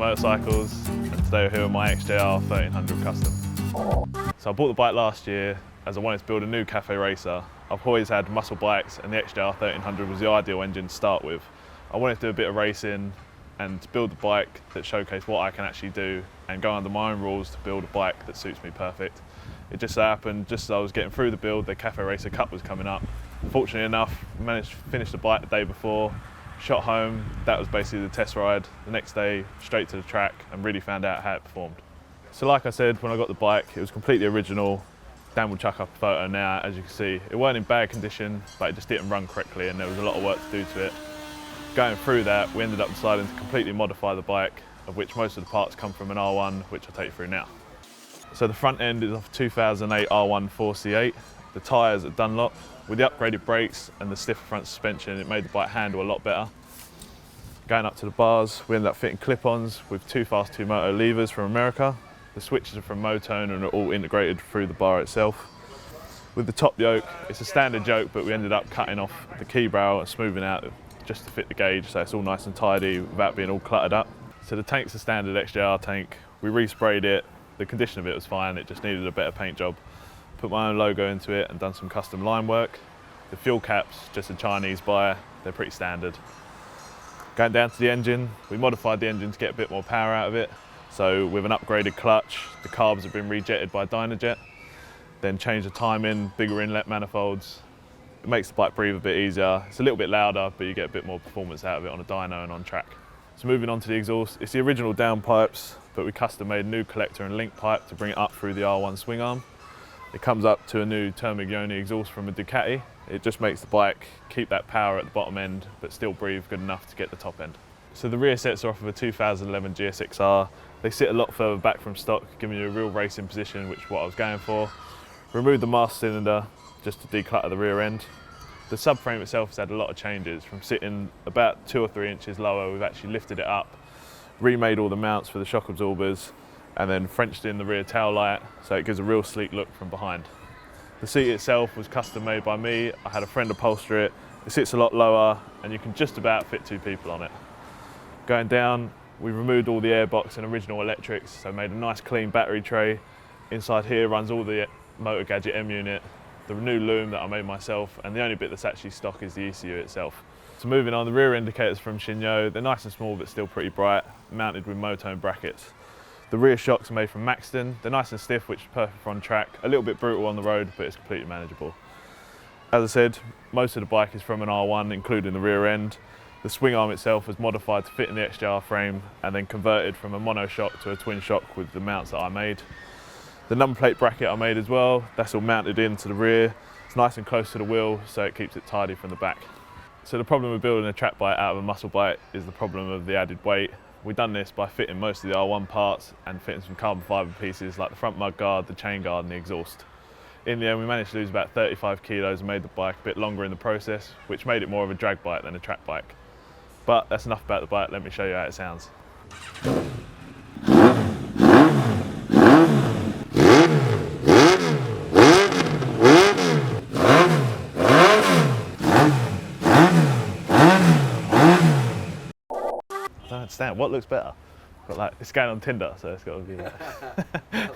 motorcycles, and today we're here with my XJR1300 Custom. So I bought the bike last year as I wanted to build a new cafe racer. I've always had muscle bikes and the XJR1300 was the ideal engine to start with. I wanted to do a bit of racing and build a bike that showcased what I can actually do and go under my own rules to build a bike that suits me perfect. It just so happened, just as I was getting through the build, the Cafe Racer Cup was coming up. Fortunately enough, I managed to finish the bike the day before, shot home, that was basically the test ride. The next day, straight to the track and really found out how it performed. So like I said, when I got the bike, it was completely original. Dan will chuck up a photo now, as you can see. It weren't in bad condition, but it just didn't run correctly and there was a lot of work to do to it. Going through that, we ended up deciding to completely modify the bike, of which most of the parts come from an R1, which I'll take you through now. So the front end is off 2008 R1 4C8. The tyres are Dunlop. With the upgraded brakes and the stiffer front suspension, it made the bike handle a lot better. Going up to the bars, we ended up fitting clip-ons with 2 Fast 2 Moto levers from America. The switches are from Motone and are all integrated through the bar itself. With the top yoke, it's a standard yoke, but we ended up cutting off the key barrel and smoothing out just to fit the gauge, so it's all nice and tidy without being all cluttered up. So the tank's a standard XJR tank. We resprayed it. The condition of it was fine, it just needed a better paint job. Put my own logo into it and done some custom line work. The fuel caps, just a Chinese buy, they're pretty standard. Going down to the engine, we modified the engine to get a bit more power out of it. So with an upgraded clutch, the carbs have been rejetted by Dynajet. Then changed the timing, bigger inlet manifolds. It makes the bike breathe a bit easier. It's a little bit louder, but you get a bit more performance out of it on a dyno and on track. So moving on to the exhaust, it's the original down pipes, but we custom made a new collector and link pipe to bring it up through the R1 swing arm. It comes up to a new Termigioni exhaust from a Ducati. It just makes the bike keep that power at the bottom end, but still breathe good enough to get the top end. So the rear sets are off of a 2011 GSX-R. They sit a lot further back from stock, giving you a real racing position, which is what I was going for. Removed the master cylinder just to declutter the rear end. The subframe itself has had a lot of changes. From sitting about 2 or 3 inches lower, we've actually lifted it up, remade all the mounts for the shock absorbers, and then Frenched in the rear tail light, so it gives a real sleek look from behind. The seat itself was custom made by me. I had a friend upholster it. It sits a lot lower, and you can just about fit 2 people on it. Going down, we removed all the airbox and original electrics, so made a nice clean battery tray. Inside here runs all the Motor Gadget M unit, the new loom that I made myself, and the only bit that's actually stock is the ECU itself. So moving on, the rear indicators from Shinyo, they're nice and small but still pretty bright, mounted with Motone brackets. The rear shocks are made from Maxton, they're nice and stiff, which is perfect for on track, a little bit brutal on the road, but it's completely manageable. As I said, most of the bike is from an R1, including the rear end. The swing arm itself was modified to fit in the XJR frame and then converted from a mono shock to a twin shock with the mounts that I made. The number plate bracket I made as well, that's all mounted into the rear. It's nice and close to the wheel, so it keeps it tidy from the back. So the problem with building a track bike out of a muscle bike is the problem of the added weight. We've done this by fitting most of the R1 parts and fitting some carbon fibre pieces like the front mud guard, the chain guard and the exhaust. In the end, we managed to lose about 35 kilos and made the bike a bit longer in the process, which made it more of a drag bike than a track bike. But that's enough about the bike, let me show you how it sounds. I don't understand, what looks better? But like, it's going on Tinder, so it's got to be that.